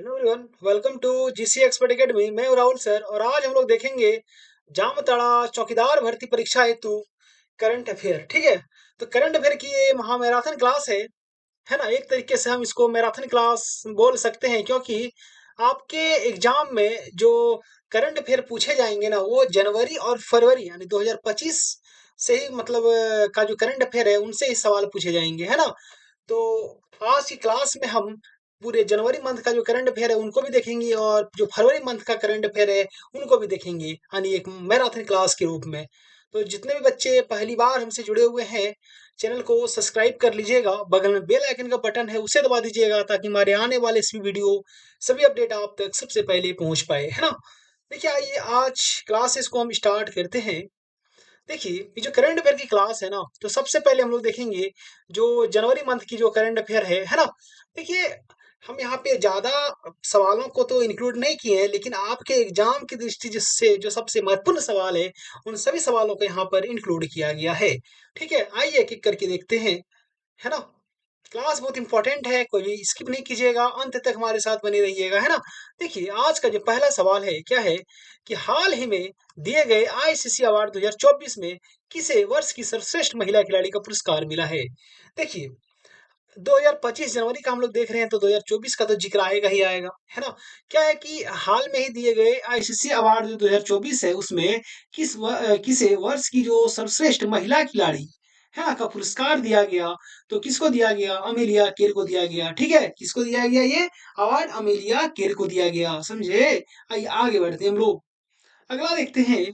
Hello everyone, welcome to GC expert academy. मैं हूं Rahul sir और आज हम लोग देखेंगे जामताड़ा चौकीदार भर्ती परीक्षा हेतु करंट अफेयर। ठीक है, तो करंट अफेयर की ये महामैराथन क्लास है ना। एक तरीके से हम इसको मैराथन क्लास बोल सकते हैं क्योंकि आपके एग्जाम में जो करंट अफेयर पूछे जाएंगे ना वो जनवरी और फरवरी यानी 2025 से ही मतलब का जो करंट अफेयर है उनसे ही सवाल पूछे जाएंगे, है ना। तो आज की क्लास में हम पूरे जनवरी मंथ का जो करंट अफेयर है उनको भी देखेंगे और जो फरवरी मंथ का करंट अफेयर है उनको भी देखेंगे, यानी एक मैराथन क्लास के रूप में। तो जितने भी बच्चे पहली बार हमसे जुड़े हुए हैं, चैनल को सब्सक्राइब कर लीजिएगा, बगल में बेल आइकन का बटन है उसे दबा दीजिएगा ताकि हमारे आने वाले सभी वीडियो सभी अपडेट आप तक सबसे पहले पहुंच पाए, है ना। देखिए, आइए आज क्लासेस को हम स्टार्ट करते हैं। देखिए, ये जो करंट अफेयर की क्लास है ना, तो सबसे पहले हम लोग देखेंगे जो जनवरी मंथ की जो करंट अफेयर है ना। देखिए, हम यहाँ पे ज्यादा सवालों को तो इंक्लूड नहीं किए हैं, लेकिन आपके एग्जाम की दृष्टि जिससे जो सबसे महत्वपूर्ण सवाल है उन सभी सवालों को यहाँ पर इंक्लूड किया गया है। ठीक है, आइए एक एक करके देखते हैं, है ना। क्लास बहुत इंपॉर्टेंट है, कोई भी स्किप नहीं कीजिएगा, अंत तक हमारे साथ बने रहिएगा, है ना। देखिए, आज का जो पहला सवाल है क्या है कि हाल ही में दिए गए आईसीसी अवार्ड 2024 में किसे वर्ष की सर्वश्रेष्ठ महिला खिलाड़ी का पुरस्कार मिला है। देखिए, 2025 जनवरी का हम लोग देख रहे हैं तो 2024 का तो जिक्र आएगा ही आएगा, है ना। क्या है कि हाल में ही दिए गए आईसीसी अवार्ड जो 2024 है उसमें किसे वर्ष की जो सर्वश्रेष्ठ महिला खिलाड़ी है ना का पुरस्कार दिया गया। तो किसको दिया गया? अमेलिया केर को दिया गया। ठीक है, किसको दिया गया ये अवार्ड? अमेलिया केर को दिया गया, समझे। आइए आगे बढ़ते हैं हम लोग, अगला देखते हैं।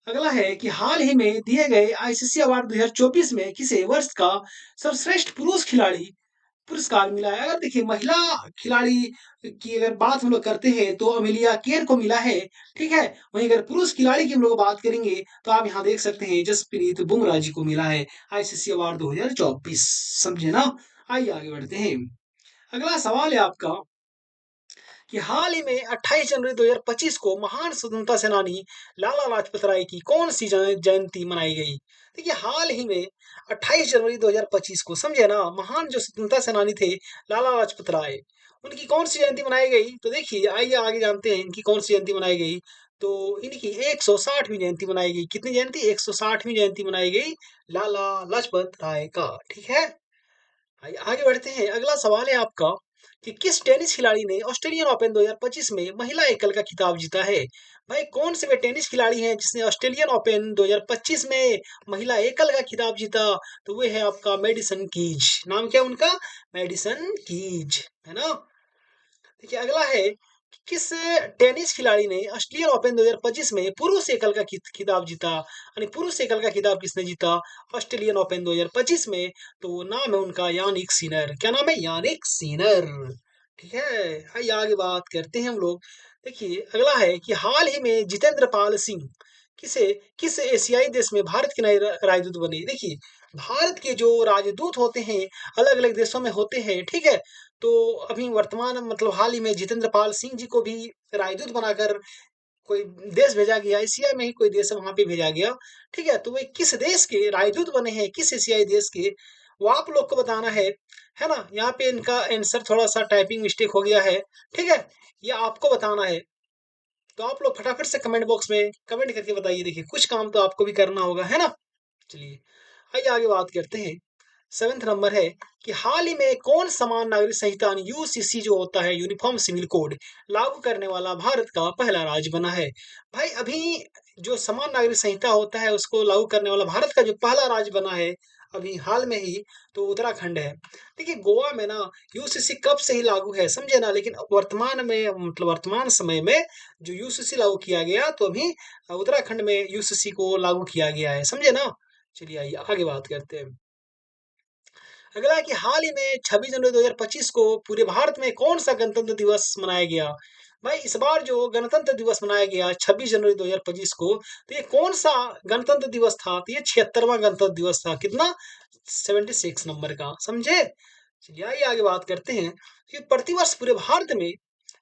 अगला है कि हाल ही में दिए गए आईसीसी अवार्ड 2024 में किसे वर्ष का सर्वश्रेष्ठ पुरुष खिलाड़ी पुरस्कार मिला है। अगर देखिए महिला खिलाड़ी की अगर बात हम लोग करते हैं तो अमेलिया केर को मिला है। ठीक है, वहीं अगर पुरुष खिलाड़ी की हम लोग बात करेंगे तो आप यहाँ देख सकते हैं जसप्रीत बुमराह जी को मिला है आईसीसी अवार्ड 2024, समझे ना। आइए आगे बढ़ते हैं, अगला सवाल है आपका कि हाल ही में 28 जनवरी 2025 को महान स्वतंत्रता सेनानी लाला लाजपत राय की कौन सी जयंती मनाई गई। देखिए, हाल ही में 28 जनवरी 2025 को, समझे ना, महान जो स्वतंत्रता सेनानी थे लाला लाजपत राय, उनकी कौन सी जयंती मनाई गई। तो देखिए, आइए आगे जानते हैं इनकी कौन सी जयंती मनाई गई। तो इनकी 160वीं जयंती मनाई गई। कितनी जयंती? 160वीं जयंती मनाई गई लाला लाजपत राय का। ठीक है, आइए आगे बढ़ते हैं, अगला सवाल है आपका कि किस टेनिस खिलाड़ी ने ऑस्ट्रेलियन ओपन 2025 में महिला एकल का खिताब जीता है। भाई, कौन से वे टेनिस खिलाड़ी हैं जिसने ऑस्ट्रेलियन ओपन 2025 में महिला एकल का खिताब जीता। तो वो है आपका मेडिसन कीज। नाम क्या है उनका? मेडिसन कीज, है ना। देखिए, अगला है कि किस टेनिस खिलाड़ी ने ऑस्ट्रेलियन ओपन 2025 में पुरुष एकल का खिताब जीता, यानी पुरुष एकल का खिताब किसने जीता ऑस्ट्रेलियन ओपन 2025 में। तो नाम है उनका यानिक सिनर। क्या नाम है? Jannik Sinner. ठीक है, आइए आगे बात करते हैं हम लोग। देखिए, अगला है कि हाल ही में जितेंद्र पाल सिंह किसे किस एशियाई देश में भारत के नए राजदूत बने। देखिए, भारत के जो राजदूत होते हैं अलग अलग देशों में होते हैं, ठीक है। तो अभी वर्तमान मतलब हाल ही में जितेंद्र पाल सिंह जी को भी राजदूत बनाकर कोई देश भेजा गया, एशिया में ही कोई देश है वहां पे भेजा गया। ठीक है, तो वे किस देश के राजदूत बने हैं, किस एशियाई देश के, वो आप लोग को बताना है ना। यहाँ पे इनका आंसर थोड़ा सा टाइपिंग मिस्टेक हो गया है। ठीक है, ये आपको बताना है। तो आप लोग फटाफट से कमेंट बॉक्स में कमेंट करके बताइए। देखिए, कुछ काम तो आपको भी करना होगा, है ना। चलिए, आइए आगे बात करते हैं। सेवेंथ नंबर है कि हाल ही में कौन समान नागरिक संहिता यूसीसी जो होता है यूनिफॉर्म सिविल कोड लागू करने वाला भारत का पहला राज्य बना है। भाई, अभी जो समान नागरिक संहिता होता है उसको लागू करने वाला भारत का जो पहला राज्य बना है अभी हाल में ही, तो उत्तराखंड है। देखिए, गोवा में ना यूसीसी कब से ही लागू है, समझे ना, लेकिन वर्तमान में मतलब वर्तमान समय में जो यूसीसी लागू किया गया तो अभी उत्तराखंड में यूसीसी को लागू किया गया है, समझे ना। चलिए, आइए आगे बात करते हैं। अगला है कि हाल ही में 26 जनवरी 2025 को पूरे भारत में कौन सा गणतंत्र दिवस मनाया गया। भाई, इस बार जो गणतंत्र दिवस मनाया गया 26 जनवरी 2025 को, तो ये कौन सा गणतंत्र दिवस था? तो ये 76वां गणतंत्र दिवस था। कितना? 76 नंबर का, समझे। चलिए, आइए आगे बात करते हैं कि प्रतिवर्ष पूरे भारत में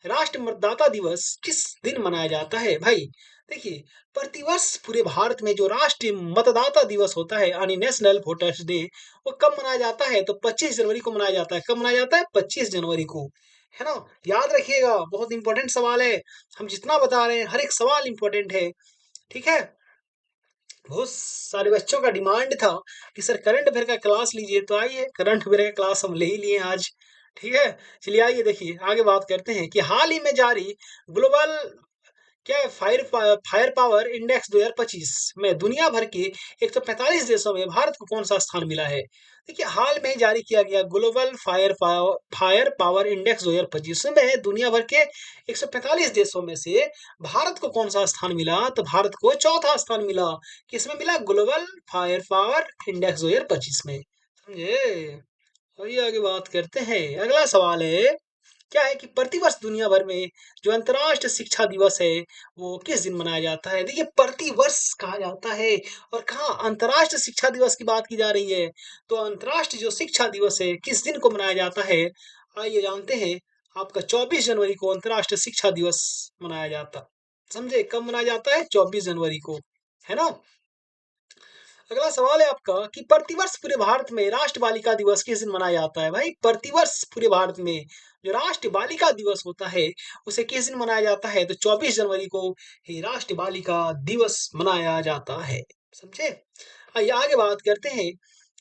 राष्ट्रीय मतदाता दिवस किस दिन मनाया जाता है। भाई, देखिए, प्रतिवर्ष पूरे भारत में जो राष्ट्रीय मतदाता दिवस होता है यानी नेशनल वोटर्स डे, वो कब मनाया जाता है? तो 25 जनवरी को मनाया जाता है। कब मनाया जाता है? 25 जनवरी को। है ना? याद रखिएगा, बहुत इंपॉर्टेंट सवाल है। हम जितना बता रहे हैं हर एक सवाल इंपॉर्टेंट है, ठीक है? बहुत सारे बच्चों का डिमांड था कि सर करंट अफेयर का क्लास लीजिए, तो आइए करंट अफेयर का क्लास हम ले ही लिए आज। ठीक है, चलिए आइए देखिए आगे बात करते हैं कि हाल ही में जारी ग्लोबल क्या है फायर पावर इंडेक्स 2025 में दुनिया भर के 145 देशों में भारत को कौन सा स्थान मिला है। देखिए हाल में ही जारी किया गया ग्लोबल फायर पावर इंडेक्स 2025 में दुनिया भर के 145 देशों में से भारत को कौन सा स्थान मिला, तो भारत को चौथा स्थान मिला। किसमें मिला? ग्लोबल फायर पावर इंडेक्स 2025 में। समझे? आइए आगे बात करते हैं। अगला सवाल है, क्या है कि प्रतिवर्ष दुनिया भर में जो अंतर्राष्ट्रीय शिक्षा दिवस है वो किस दिन मनाया जाता है। देखिए प्रतिवर्ष कहा जाता है, और कहाँ अंतर्राष्ट्रीय शिक्षा दिवस की बात की जा रही है, तो अंतर्राष्ट्रीय जो शिक्षा दिवस है किस दिन को मनाया जाता है, आइए जानते हैं। आपका 24 जनवरी को अंतर्राष्ट्रीय शिक्षा दिवस मनाया जाता। समझे? कब मनाया जाता है? 24 जनवरी को, है ना? अगला सवाल है आपका कि प्रतिवर्ष पूरे भारत में राष्ट्र बालिका दिवस किस दिन मनाया जाता है। भाई प्रतिवर्ष पूरे भारत में जो राष्ट्र बालिका दिवस होता है उसे किस दिन मनाया जाता है, तो 24 जनवरी को ही राष्ट्र बालिका दिवस मनाया जाता है। समझे? आइए आगे बात करते हैं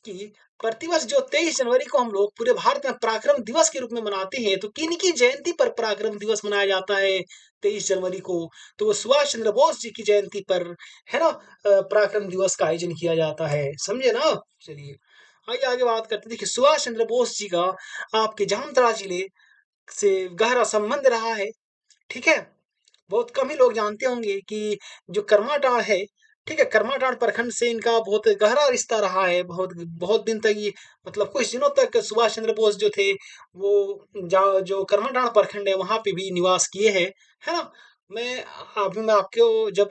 कि प्रतिवर्ष जो 23 जनवरी को हम लोग पूरे भारत में पराक्रम दिवस के रूप में मनाते हैं, तो किन की जयंती पर पराक्रम दिवस मनाया जाता है 23 जनवरी को, तो वो सुभाष चंद्र बोस जी की जयंती पर, है ना, पराक्रम दिवस का आयोजन किया जाता है। समझे ना? चलिए आइए आगे बात करते हैं। देखिए सुभाष चंद्र बोस जी का आपके जामताड़ा जिले से गहरा संबंध रहा है, ठीक है? बहुत कम ही लोग जानते होंगे कि जो कर्माटांड़ है, ठीक है, कर्माटांड़ प्रखंड से इनका बहुत गहरा रिश्ता रहा है। बहुत बहुत दिन तक ये, मतलब कुछ दिनों तक सुभाष चंद्र बोस जो थे वो जो कर्माटांड़ प्रखंड है वहां पे भी निवास किए हैं, है ना? मैं आपको जब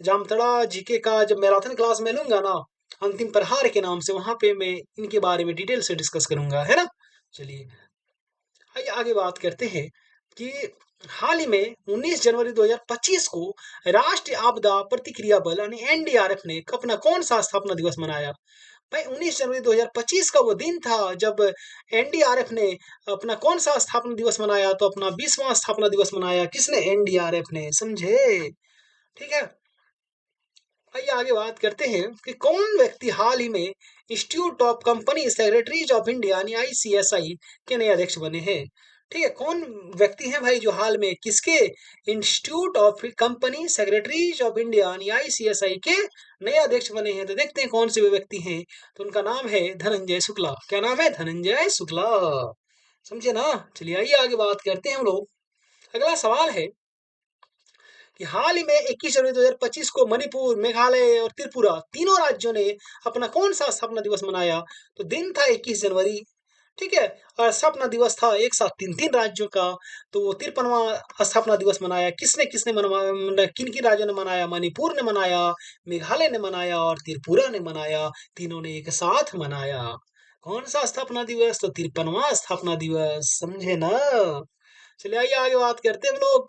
जामताड़ा जीके का जब मैराथन क्लास में लूंगा ना, अंतिम प्रहार के नाम से, वहां पे मैं इनके बारे में डिटेल से डिस्कस करूंगा, है ना? चलिए आइए आगे बात करते हैं कि हाल ही में 19 जनवरी 2025 को राष्ट्रीय आपदा प्रतिक्रिया बल यानी एनडीआरएफ ने अपना कौन सा स्थापना दिवस मनाया। भाई 19 जनवरी 2025 का वो दिन था जब एनडीआरएफ ने अपना कौन सा स्थापना दिवस मनाया, तो अपना 20वां स्थापना दिवस मनाया। किसने? एनडीआरएफ ने। समझे? ठीक है, आइए आगे बात करते हैं कि कौन व्यक्ति हाल ही में institute of company secretaries of India यानी आईसीएसआई के नए अध्यक्ष बने हैं। ठीक है, कौन व्यक्ति हैं भाई जो हाल में किसके? Institute of company secretaries of India यानी आईसीएसआई के नए अध्यक्ष बने हैं। तो देखते हैं कौन से वे व्यक्ति हैं। तो उनका नाम है धनंजय शुक्ला। क्या नाम है? धनंजय शुक्ला। समझे ना? चलिए आइए आगे बात करते हैं हम लोग। अगला सवाल है कि हाल ही में 21 जनवरी 2025 को मणिपुर, मेघालय और त्रिपुरा तीनों राज्यों ने अपना कौन सा स्थापना दिवस मनाया, तो दिन था 21 जनवरी। ठीक है, और स्थापना दिवस था एक साथ तीन तीन राज्यों का, तो वो 53वां स्थापना दिवस मनाया। किसने किसने किन किन राज्यों ने मनाया? मणिपुर ने मनाया, मेघालय ने मनाया और त्रिपुरा ने मनाया। तीनों ने एक साथ मनाया। कौन सा स्थापना दिवस? तो 53वां स्थापना दिवस। समझे ना? चलिए आइए आगे बात करते हैं हम लोग।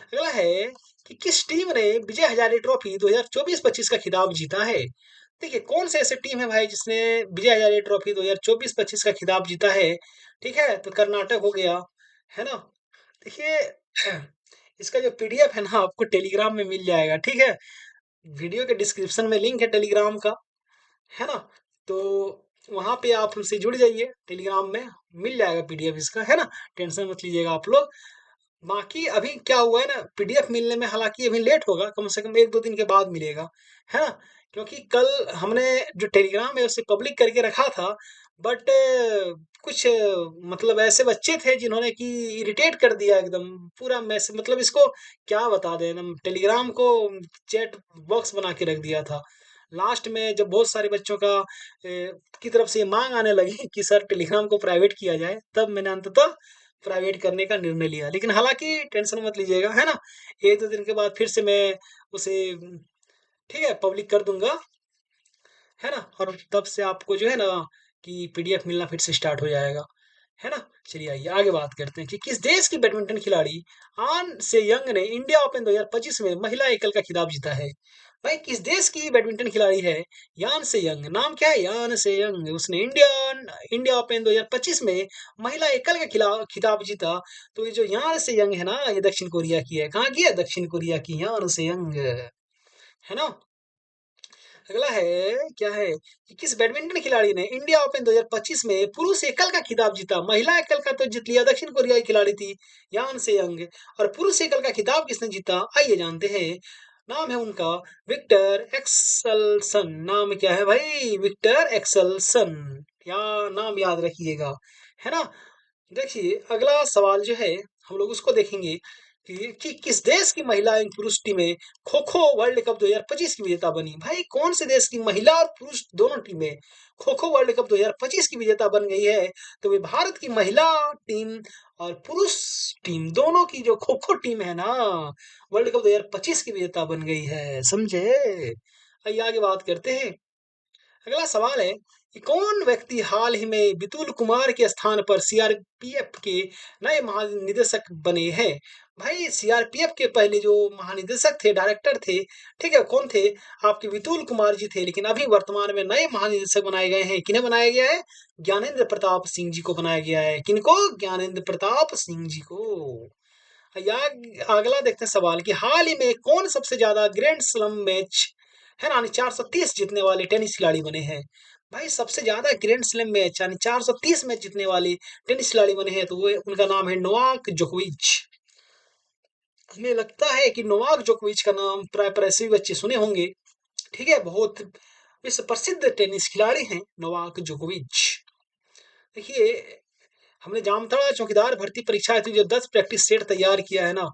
अगला है कि किस टीम ने विजय हजारे ट्रॉफी 2024-25 का खिताब जीता है। देखिए कौन से ऐसे टीम है भाई जिसने विजय हजारे ट्रॉफी 2024-25 का खिताब जीता है। ठीक है, तो कर्नाटक हो गया, है ना? देखिए इसका जो पीडीएफ है ना आपको टेलीग्राम में मिल जाएगा, ठीक है? वीडियो के डिस्क्रिप्शन में लिंक है टेलीग्राम का, है ना? तो वहां पे आप उनसे जुड़ जाइए, टेलीग्राम में मिल जाएगा पीडीएफ इसका, है ना? टेंशन मत लीजिएगा आप लोग। बाकी अभी क्या हुआ है ना, पीडीएफ मिलने में हालांकि अभी लेट होगा, कम से कम एक दो दिन के बाद मिलेगा, है ना? क्योंकि कल हमने जो टेलीग्राम है उसे पब्लिक करके रखा था, बट कुछ मतलब ऐसे बच्चे थे जिन्होंने कि इरिटेट कर दिया एकदम पूरा मैसेज, मतलब इसको क्या बता दें, एकदम टेलीग्राम को चैट बॉक्स बना के रख दिया था। लास्ट में जब बहुत सारे बच्चों की तरफ से ये मांग आने लगी कि सर टेलीग्राम को प्राइवेट किया जाए, तब मैंने अंततः प्राइवेट करने का निर्णय लिया। लेकिन हालांकि टेंशन मत लीजिएगा, है ना? एक दो दिन के बाद फिर से मैं उसे, ठीक है, पब्लिक कर दूंगा, है ना? और तब से आपको जो है ना कि पीडीएफ मिलना फिर से स्टार्ट हो जाएगा, है ना? चलिए आइए आगे बात करते हैं कि किस देश की बैडमिंटन खिलाड़ी आन से यंग ने इंडिया ओपन 2025 में महिला एकल का खिताब जीता है। भाई किस देश की बैडमिंटन खिलाड़ी है यान से यंग? नाम क्या है? यान से यंग। उसने इंडिया ओपन 2025 में महिला एकल का खिताब जीता। तो ये जो यान से यंग है ना, ये दक्षिण कोरिया की है। कहाँ की है? दक्षिण कोरिया की यान से यंग, है ना। अगला है, क्या है कि किस बैडमिंटन खिलाड़ी ने इंडिया ओपन 2025 में पुरुष एकल का खिताब जीता? महिला एकल का तो जीत लिया, दक्षिण कोरियाई खिलाड़ी थी यान से यंग। और पुरुष एकल का खिताब किसने जीता? आइए जानते हैं। नाम है उनका विक्टर एक्सलसन। नाम क्या है भाई? Viktor Axelsen. या नाम याद रखिएगा, है ना। देखिए अगला सवाल जो है, हम लोग उसको देखेंगे कि किस देश की महिला एवं पुरुष टीमें खो खो वर्ल्ड कप 2025 की विजेता बनी? भाई कौन से देश की महिला और पुरुष दोनों टीमें खो खो वर्ल्ड कप 2025 की विजेता बन गई है? तो वे भारत की महिला टीम और पुरुष टीम दोनों की जो खो खो टीम है ना, वर्ल्ड कप 2025 की विजेता बन गई है, समझे। आइए आगे बात करते हैं। अगला सवाल है कि कौन व्यक्ति हाल ही में बितुल कुमार के स्थान पर सीआरपीएफ के नए महानिदेशक बने हैं? भाई सीआरपीएफ के पहले जो महानिदेशक थे, डायरेक्टर थे, ठीक है, कौन थे? आपके बितुल कुमार जी थे, लेकिन अभी वर्तमान में नए महानिदेशक बनाए गए हैं। किन्हें बनाया गया है? ज्ञानेंद्र प्रताप सिंह जी को बनाया गया है। किनको? ज्ञानेंद्र प्रताप सिंह जी को। या अगला देखते हैं सवाल कि हाल ही में कौन सबसे ज्यादा ग्रैंड स्लैम मैच, है ना, यानी 430 जीतने वाले टेनिस खिलाड़ी बने हैं? भाई सबसे ज्यादा ग्रैंड स्लैम मैच यानी 430 मैच जीतने वाले टेनिस खिलाड़ी बने हैं, तो वो उनका नाम है नोवाक जोकोविच। हमें लगता है कि नोवाक जोकोविच का नाम प्राय प्राय सभी बच्चे सुने होंगे। ठीक है, बहुत विश्व प्रसिद्ध टेनिस खिलाड़ी हैं नोवाक जोकोविच। देखिए, हमने जामताड़ा चौकीदार भर्ती परीक्षा हेतु जो 10 प्रैक्टिस सेट तैयार किया है ना,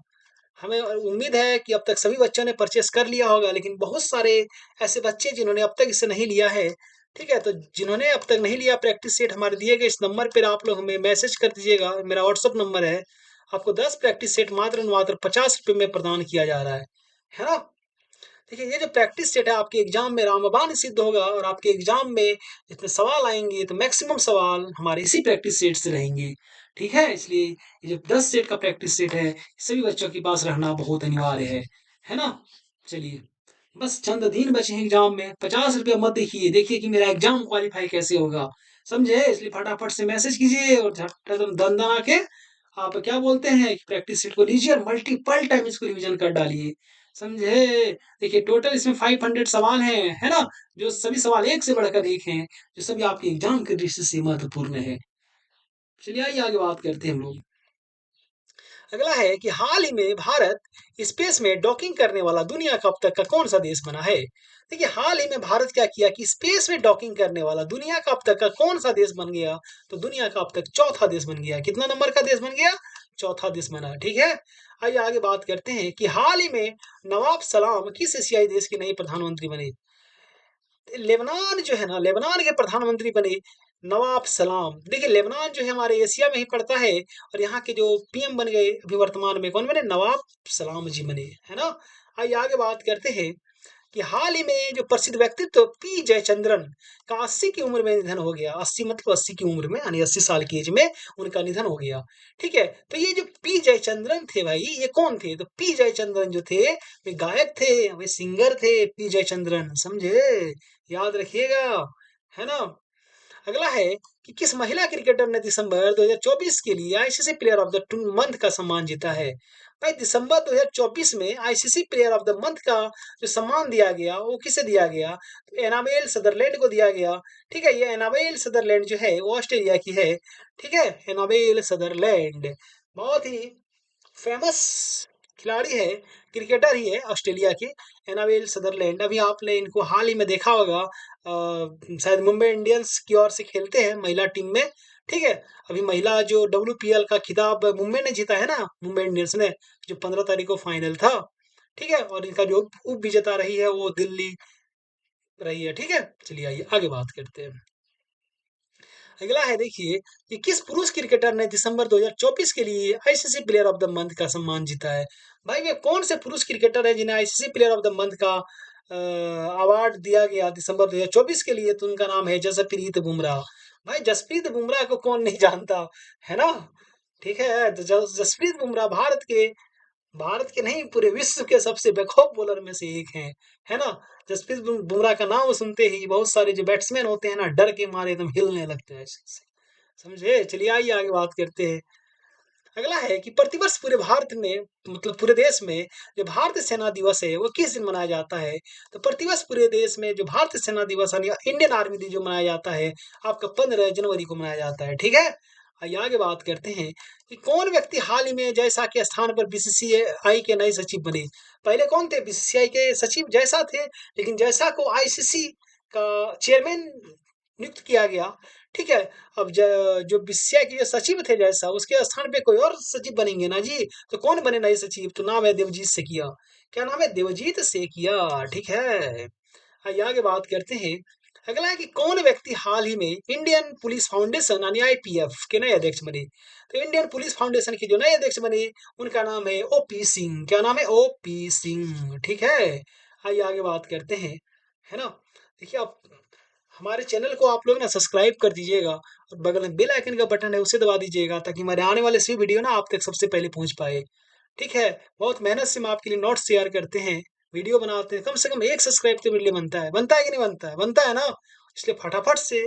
हमें उम्मीद है कि अब तक सभी बच्चों ने परचेस कर लिया होगा, लेकिन बहुत सारे ऐसे बच्चे जिन्होंने अब तक इसे नहीं लिया है। ठीक है, तो जिन्होंने अब तक नहीं लिया प्रैक्टिस सेट, हमारे दिए गए इस नंबर पर आप लोग हमें मैसेज कर दीजिएगा। मेरा व्हाट्सअप नंबर है। आपको 10 प्रैक्टिस सेट मात्र और मात्र 50 रुपये में प्रदान किया जा रहा है ना। देखिए ये जो प्रैक्टिस सेट है आपके एग्जाम में रामबाण सिद्ध होगा, और आपके एग्जाम में जितने सवाल आएंगे तो मैक्सिमम सवाल हमारे इसी प्रैक्टिस सेट से रहेंगे। ठीक है, इसलिए ये जो 10 सेट का प्रैक्टिस सेट है, सभी बच्चों के पास रहना बहुत अनिवार्य है ना। चलिए, बस चंद दिन बचे हैं एग्जाम में। 50 रुपया मत देखिए, देखिए कि मेरा एग्जाम क्वालिफाई कैसे होगा, समझे। इसलिए फटाफट से मैसेज कीजिए और झट एकदम दन दना के आप क्या बोलते हैं कि प्रैक्टिस सेट को लीजिए और मल्टीपल टाइम इसको रिवीजन कर डालिए, समझे। देखिए टोटल इसमें 500 सवाल हैं, है ना, जो सभी सवाल एक से बढ़कर एक हैं, जो सभी आपके एग्जाम के दृष्टि से महत्वपूर्ण है। चलिए आइए आगे बात करते हैं हम लोग। अगला है कि हाल ही में भारत स्पेस में डॉकिंग करने वाला दुनिया का अब तक का कौन सा देश बना है? देखिए हाल ही में भारत क्या किया कि स्पेस में डॉकिंग करने वाला दुनिया का अब तक का कौन सा देश बन गया? तो दुनिया का अब तक चौथा देश बन गया। कितना नंबर का देश बन गया? चौथा देश बना, ठीक है। आइए आगे बात करते हैं कि हाल ही में नवाब सलाम किस एशियाई देश के नए प्रधानमंत्री बने? लेबनान जो है ना, लेबनान के प्रधानमंत्री बने नवाब सलाम। देखिए लेबनान जो है हमारे एशिया में ही पड़ता है, और यहाँ के जो पीएम बन गए अभी वर्तमान में, कौन बने? नवाब सलाम जी बने, है ना। आइए आगे बात करते हैं कि हाल ही में जो प्रसिद्ध व्यक्तित्व पी जयचंद्रन का 80 की उम्र में निधन हो गया। 80 मतलब 80 की उम्र में, यानी 80 साल की एज में उनका निधन हो गया। ठीक है, तो ये जो पी जयचंद्रन थे भाई, ये कौन थे? तो पी जयचंद्रन जो थे वे गायक थे, वे सिंगर थे, पी जयचंद्रन, समझे, याद रखिएगा, है ना। अगला है कि किस महिला क्रिकेटर ने दिसंबर 2024 के लिए ICC player of the month का सम्मान जीता है? भाई दिसंबर 2024 में ICC player of the month का जो सम्मान दिया गया, वो किसे दिया गया? तो एनाबेल सदरलैंड को दिया गया। ठीक है, ये एनाबेल सदरलैंड जो है वो ऑस्ट्रेलिया की है। ठीक है, एनाबेल सदरलैंड बहुत ही फेमस खिलाड़ी है, क्रिकेटर ही है ऑस्ट्रेलिया के, एनाबेल सदरलैंड। अभी आपने इनको हाल ही में देखा होगा, शायद मुंबई इंडियंस की ओर से खेलते हैं महिला टीम में। ठीक है, अभी महिला जो डब्ल्यूपीएल का खिताब मुंबई ने जीता है ना, मुंबई इंडियंस ने, जो 15 तारीख को फाइनल था। ठीक है, और इनका जो उप विजेता रही है वो दिल्ली रही है। ठीक है, चलिए आइए आगे बात करते हैं। अगला है, देखिए कि किस पुरुष क्रिकेटर ने दिसंबर 2024 के लिए ICC player of the month का सम्मान जीता है? भाई वे कौन से पुरुष क्रिकेटर है जिन्हें ICC player of the month का अवार्ड दिया गया दिसंबर 2024 के लिए? तो उनका नाम है जसप्रीत बुमराह। भाई जसप्रीत बुमराह को कौन नहीं जानता, है ना। ठीक है, तो जसप्रीत बुमराह भारत के भारत के नहीं, पूरे विश्व के सबसे बेखौफ बॉलर में से एक हैं, है ना? जसप्रीत बुमराह का नाम सुनते ही बहुत सारे जो बैट्समैन होते हैं ना, डर के मारे एकदम हिलने लगते हैं। समझे? चलिए आइए आगे बात करते हैं। अगला है कि प्रतिवर्ष पूरे भारत में, मतलब पूरे देश में, जो भारतीय सेना दिवस है वो किस दिन मनाया जाता है? तो प्रतिवर्ष पूरे देश में जो भारतीय सेना दिवस यानी इंडियन आर्मी डे जो मनाया जाता है, आपका 15 जनवरी को मनाया जाता है। ठीक है, आइए आगे बात करते हैं कि कौन व्यक्ति हाल ही में जैसा के स्थान पर बीसीसीआई के नए सचिव बने? पहले कौन थे बीसीसीआई के सचिव? जैसा थे, लेकिन जैसा को आईसीसी का चेयरमैन नियुक्त किया गया। ठीक है, अब जो बीसीसीआई के जो सचिव थे जैसा, उसके स्थान पे कोई और सचिव बनेंगे ना जी। तो कौन बने नए सचिव? तो नाम है देवजीत सेकिया। क्या नाम है? देवजीत सेकिया। ठीक है, आइए आगे बात करते हैं। अगला है कि कौन व्यक्ति हाल ही में इंडियन पुलिस फाउंडेशन यानी आईपीएफ के नए अध्यक्ष बने? तो इंडियन पुलिस फाउंडेशन के जो नए अध्यक्ष बने, उनका नाम है ओपी सिंह। क्या नाम है? ओपी सिंह। ठीक है, आइए आगे बात करते हैं, है ना? देखिए, आप हमारे चैनल को आप लोग ना सब्सक्राइब कर दीजिएगा, और बगल में बेल आइकन का बटन है उसे दबा दीजिएगा, ताकि हमारे आने वाले सभी वीडियो ना आप तक सबसे पहले पहुंच पाए। ठीक है, बहुत मेहनत से हम आपके लिए नोट्स तैयार करते हैं, वीडियो बनाते हैं। कम से कम एक सब्सक्राइब तो मेरे लिए बनता है कि नहीं बनता है? बनता है ना? इसलिए फटाफट से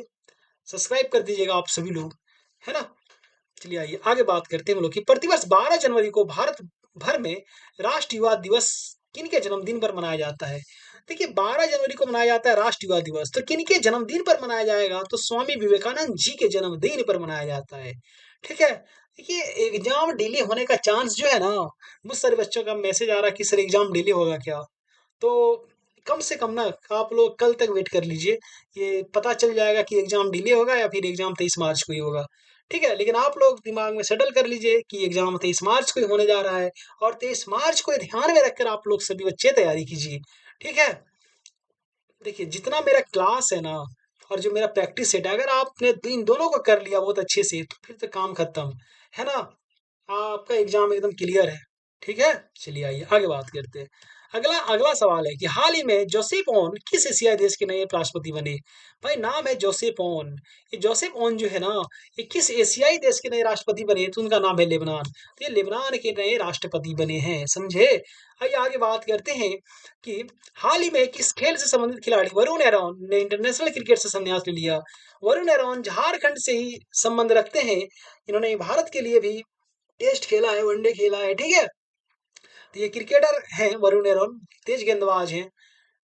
सब्सक्राइब कर दीजिएगा आप सभी लोग, है ना? चलिए आइए आगे बात करते हैं हम लोग कि प्रतिवर्ष 12 जनवरी को भारत भर में राष्ट्रीय युवा दिवस किनके जन्मदिन पर मनाया जाता है? देखिए, 12 जनवरी को मनाया जाता है राष्ट्रीय युवा दिवस, तो किनके जन्मदिन पर मनाया जाएगा? तो स्वामी विवेकानंद जी के जन्मदिन पर मनाया जाता है। ठीक है, देखिए, एग्जाम डिले होने का चांस जो है ना, मुझ सारे बच्चों का मैसेज आ रहा है कि सर एग्जाम डिले होगा क्या? तो कम से कम ना आप लोग कल तक वेट कर लीजिए, ये पता चल जाएगा कि एग्जाम डिले होगा या फिर एग्जाम 23 मार्च को ही होगा। ठीक है, लेकिन आप लोग दिमाग में सेटल कर लीजिए कि एग्जाम 23 मार्च को ही होने जा रहा है, और 23 मार्च को ध्यान में रखकर आप लोग सभी बच्चे तैयारी कीजिए। ठीक है, देखिए, जितना मेरा क्लास है ना, और जो मेरा प्रैक्टिस सेट है, अगर आपने इन दोनों को कर लिया बहुत अच्छे से, तो फिर तो काम खत्म, है ना? आपका एग्जाम एकदम क्लियर है। ठीक है, चलिए आइए आगे बात करते हैं। अगला अगला सवाल है कि हाल ही में जोसेफ ओन किस एशियाई देश के नए राष्ट्रपति बने? भाई, नाम है जोसेफ ओन। ये जोसेफ ओन जो है ना, ये किस एशियाई देश के नए राष्ट्रपति बने? तो उनका नाम है लेबनान। तो ये लेबनान के नए राष्ट्रपति बने हैं, समझे? आइए आगे बात करते हैं कि हाल ही में किस खेल से संबंधित खिलाड़ी वरुण एरोन ने इंटरनेशनल क्रिकेट से संन्यास ले लिया? वरुण एरोन झारखंड से ही संबंध रखते हैं। इन्होंने भारत के लिए भी टेस्ट खेला है, वनडे खेला है। ठीक है, तो ये क्रिकेटर हैं वरुण एरोन, तेज गेंदबाज हैं,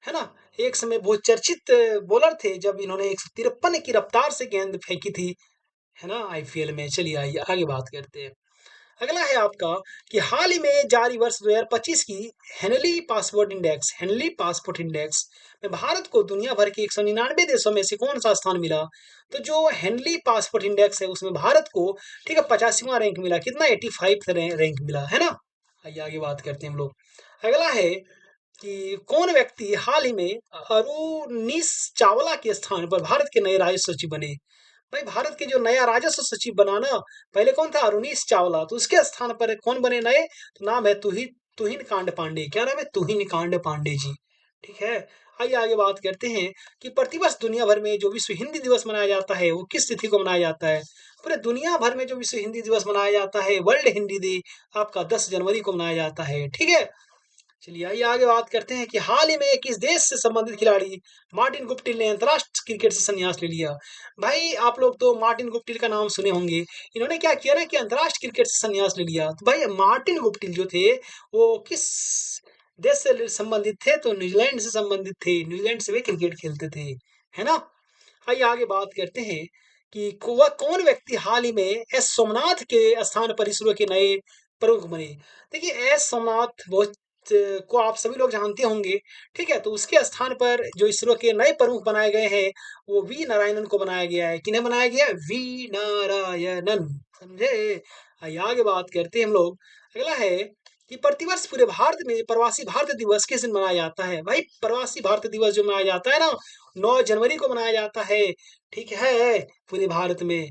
है ना? एक समय बहुत चर्चित बॉलर थे, जब इन्होंने 153 की रफ्तार से गेंद फेंकी थी, है ना, आईपीएल में। चलिए आइए आगे बात करते हैं। अगला है आपका कि हाल ही में जारी वर्ष 2025 की हेनली पासपोर्ट इंडेक्स में भारत को दुनिया भर के 199 देशों में से कौन सा स्थान मिला? तो जो हेनली पासपोर्ट इंडेक्स है, उसमें भारत को, ठीक है, 85वां रैंक मिला। कितना? 85 रैंक मिला, है ना? आइए आगे बात करते हैं हम लोग। अगला है कि कौन व्यक्ति हाल ही में अरुनीश चावला के स्थान पर भारत के नए राजस्व सचिव बने? भाई, भारत के जो नया राजस्व सचिव बना ना, पहले कौन था? अरुनीश चावला। तो उसके स्थान पर कौन बने नए? तो नाम है तुहिन कांड पांडे। क्या नाम है? तुहिन कांड पांडे जी। ठीक है, आइए आगे बात करते हैं कि प्रतिवर्ष दुनिया भर में जो विश्व हिंदी दिवस मनाया जाता है, वो किस तिथि को मनाया जाता है? पूरे दुनिया भर में जो विश्व हिंदी दिवस मनाया जाता है, वर्ल्ड हिंदी डे, आपका 10 जनवरी को मनाया जाता है। ठीक है, चलिए आइए आगे बात करते हैं कि हाल ही में किस देश से संबंधित खिलाड़ी मार्टिन गुप्टिल ने अंतरराष्ट्रीय क्रिकेट से संन्यास ले लिया? भाई, आप लोग तो मार्टिन गुप्टिल का नाम सुने होंगे। इन्होंने क्या किया ना कि अंतरराष्ट्रीय क्रिकेट से संन्यास ले लिया। तो भाई, मार्टिन गुप्टिल जो थे, वो किस देश से संबंधित थे? तो न्यूजीलैंड से संबंधित थे। न्यूजीलैंड से वे क्रिकेट खेलते थे, है ना? आइए आगे बात करते हैं कि वह कौन व्यक्ति हाल ही में एस सोमनाथ के स्थान पर इसरो के नए प्रमुख बने? देखिए, एस सोमनाथ बहुत को आप सभी लोग जानते होंगे। ठीक है, तो उसके स्थान पर जो इसरो के नए प्रमुख बनाए गए हैं, वो वी नारायणन को बनाया गया है। किन्हें बनाया गया है? वी नारायणन, समझे? आइए आगे बात करते हैं हम लोग। अगला है कि प्रतिवर्ष पूरे भारत में प्रवासी भारतीय दिवस किस दिन मनाया जाता है? भाई, प्रवासी भारतीय दिवस जो मनाया जाता है ना, 9 जनवरी को मनाया जाता है। ठीक है, पूरे भारत में।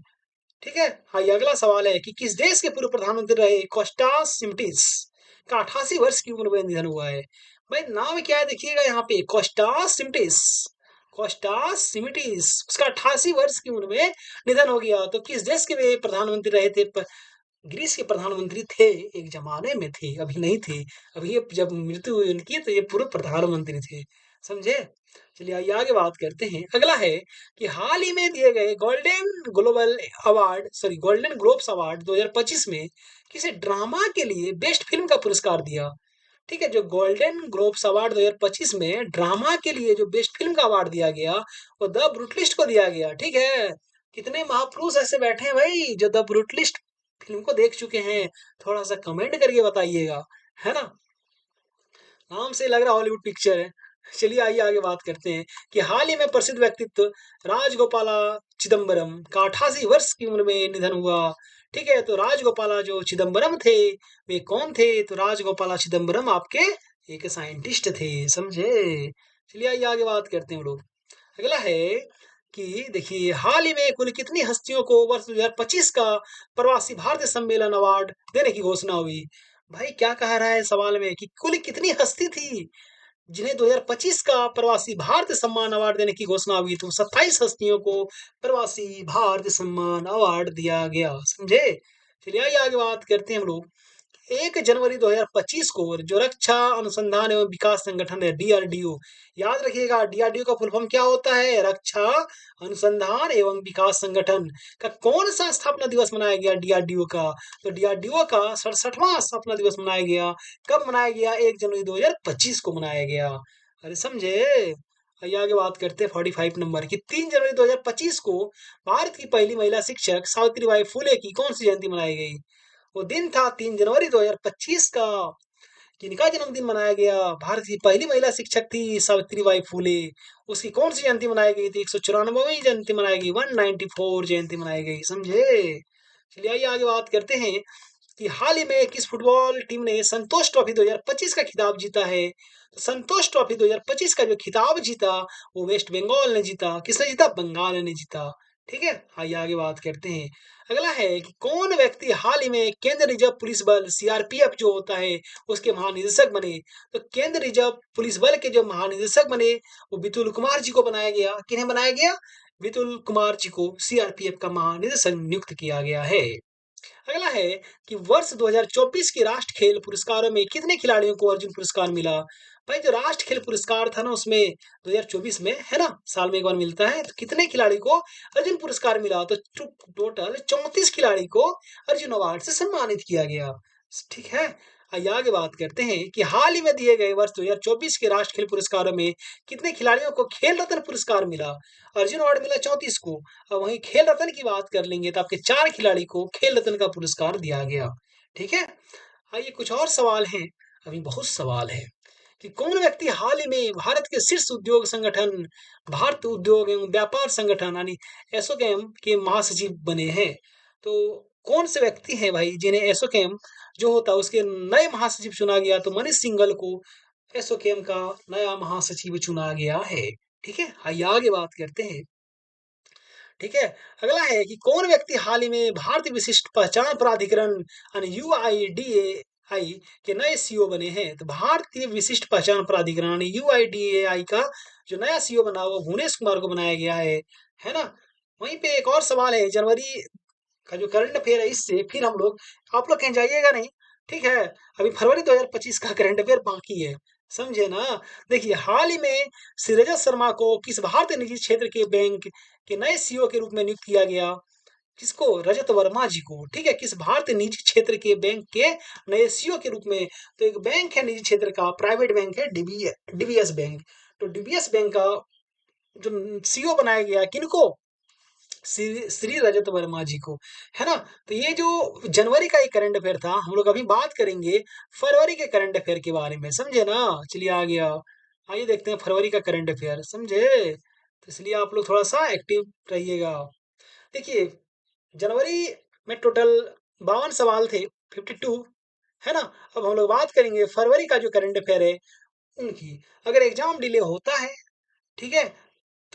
ठीक है, हाँ, ये अगला सवाल है कि किस देश के पूर्व प्रधानमंत्री रहे कोस्टास सिमटिस का 88 वर्ष की उम्र में निधन हुआ है? भाई, नाम क्या है देखिएगा यहाँ पे, कोस्टास सिमटिस। कोस्टास सिमटिस, उसका 88 वर्ष की उम्र में निधन हो गया। तो किस देश के वे प्रधानमंत्री रहे थे? ग्रीस के प्रधानमंत्री थे, एक जमाने में थे, अभी नहीं थे। अभी ये जब मृत्यु हुई उनकी तो ये पूर्व प्रधानमंत्री थे, समझे? चलिए आइए आगे बात करते हैं। अगला है कि हाल ही में दिए गए गोल्डन ग्लोब्स अवार्ड 2025 में किसे ड्रामा के लिए बेस्ट फिल्म का पुरस्कार दिया। ठीक है, जो गोल्डन ग्लोब्स अवार्ड 2025 में ड्रामा के लिए जो बेस्ट फिल्म का अवार्ड दिया गया, वो द ब्रूटलिस्ट को दिया गया। ठीक है, कितने महापुरुष ऐसे बैठे हैं भाई जो द ब्रूटलिस्ट फिल्म को देख चुके हैं, थोड़ा सा कमेंट करके बताइएगा, है ना? नाम से लग रहा हॉलीवुड पिक्चर है। चलिए आइए आगे बात करते हैं कि हाल ही में प्रसिद्ध व्यक्तित्व राजगोपाला चिदम्बरम का 88 वर्ष की उम्र में निधन हुआ। ठीक है, तो राजगोपाला जो चिदम्बरम थे, वे कौन थे? तो राजगोपाला चिदम्बरम आपके एक साइंटिस्ट थे, समझे? चलिए आइए आगे बात करते हैं हम लोग। अगला है कि देखिए हाल ही में कुल कितनी हस्तियों को वर्ष 2025 का प्रवासी भारतीय सम्मेलन अवार्ड देने की घोषणा हुई। भाई क्या कह रहा है सवाल में कि कुल कितनी हस्ती थी जिन्हें 2025 का प्रवासी भारतीय सम्मान अवार्ड देने की घोषणा हुई, तो 27 हस्तियों को प्रवासी भारतीय सम्मान अवार्ड दिया गया, समझे? चलिए आइए आगे बात करते हैं हम लोग। 1 जनवरी 2025 को जो रक्षा अनुसंधान एवं विकास संगठन है डीआरडीओ, याद रखिएगा डीआरडीओ का फुल फॉर्म क्या होता है? रक्षा अनुसंधान एवं विकास संगठन का कौन सा स्थापना दिवस मनाया गया डीआरडीओ का? तो डीआरडीओ का 67वां स्थापना दिवस मनाया गया। कब मनाया गया? 1 जनवरी 2025 को मनाया गया। अरे समझे? आइए आगे बात करते हैं 45 नंबर की। 3 जनवरी 2025 को भारत की पहली महिला शिक्षक सावित्रीबाई फुले की कौन सी जयंती मनाई गई? वो दिन था 3 जनवरी 2025 का। किनका जन्मदिन मनाया गया? भारत की पहली महिला शिक्षक थी सावित्रीबाई फुले। उसकी कौन सी जयंती मनाई गई थी? 194वीं जयंती मनाई गई, 194 जयंती मनाई गई, समझे? चलिए आइए आगे बात करते हैं कि हाल ही में किस फुटबॉल टीम ने संतोष ट्रॉफी 2025 का खिताब जीता है? तो संतोष ट्रॉफी 2025 का जो खिताब जीता, वो वेस्ट बंगाल ने जीता। किसने जीता? बंगाल ने जीता। ठीक है, आइए आगे बात करते हैं। अगला है कि कौन व्यक्ति हाल ही में केंद्र रिजर्व पुलिस बल सीआरपीएफ जो होता है, उसके महानिदेशक बने? तो केंद्र रिजर्व पुलिस बल के जो महानिदेशक बने, वो बितुल कुमार जी को बनाया गया। किन्हें बनाया गया? बितुल कुमार जी को सीआरपीएफ का महानिदेशक नियुक्त किया गया है। अगला है कि वर्ष 2024 के राष्ट्रीय खेल पुरस्कारों में कितने खिलाड़ियों को अर्जुन पुरस्कार मिला? भाई जो राष्ट्रीय खेल पुरस्कार था ना, उसमें 2024 में, है ना, साल में एक बार मिलता है, तो कितने खिलाड़ी को अर्जुन पुरस्कार मिला? तो टोटल 34 खिलाड़ी को अर्जुन अवार्ड से सम्मानित किया गया। ठीक है, आइए आगे बात करते हैं कि हाल ही में दिए गए वर्ष 2024 के राष्ट्रीय खेल पुरस्कारों में कितने खिलाड़ियों को खेल रत्न पुरस्कार मिला? अर्जुन अवार्ड मिला 34 को। अब वहीं खेल रत्न की बात कर लेंगे तो आपके 4 खिलाड़ी को खेल रत्न का पुरस्कार दिया गया। ठीक है, आइए कुछ और सवाल हैं, अभी बहुत सवाल है कि कौन व्यक्ति हाल ही में भारत के शीर्ष उद्योग संगठन भारत उद्योग एवं व्यापार संगठन यानी एसोचैम के महासचिव बने हैं? तो कौन से व्यक्ति हैं भाई जिन्हें एसोचैम जो होता है उसके नए महासचिव चुना गया? तो मनीष सिंघल को एसोचैम का नया महासचिव चुना गया है। ठीक है, आइए आगे बात करते हैं। ठीक है, अगला है कि कौन व्यक्ति हाल ही में भारतीय विशिष्ट पहचान प्राधिकरण यानी यूआईडीएआई के नए सीईओ बने हैं? तो भारतीय विशिष्ट पहचान प्राधिकरण यानी यूआईडीएआई का जो नया सीईओ बना हुआ भुवनेश कुमार को बनाया गया है ना? वहीं पे एक और सवाल है, जनवरी का जो करंट अफेयर है इससे फिर हम लोग, आप लोग कहीं जाइएगा नहीं, ठीक है? अभी फरवरी 2025 का करंट अफेयर बाकी है, समझे ना? देखिए हाल ही में श्री रजत शर्मा को किस भारतीय निजी क्षेत्र के बैंक के नए सीईओ के रूप में नियुक्त किया गया? किसको? रजत वर्मा जी को। ठीक है, किस भारतीय निजी क्षेत्र के बैंक के नए सीईओ के रूप में? तो एक बैंक है निजी क्षेत्र का, प्राइवेट बैंक है डीबीएस बैंक। तो डीबीएस बैंक का जो सीईओ बनाया गया किनको? श्री रजत वर्मा जी को, है ना? तो ये जो जनवरी का एक करंट अफेयर था, हम लोग अभी बात करेंगे फरवरी के करंट अफेयर के बारे में, समझे ना? चलिए आ गया, आइए देखते हैं फरवरी का करंट अफेयर, समझे? तो इसलिए आप लोग थोड़ा सा एक्टिव रहिएगा। देखिए जनवरी में टोटल 52 सवाल थे, 52, है ना? अब हम लोग बात करेंगे फरवरी का जो करंट अफेयर है उनकी। अगर एग्जाम डिले होता है, ठीक है,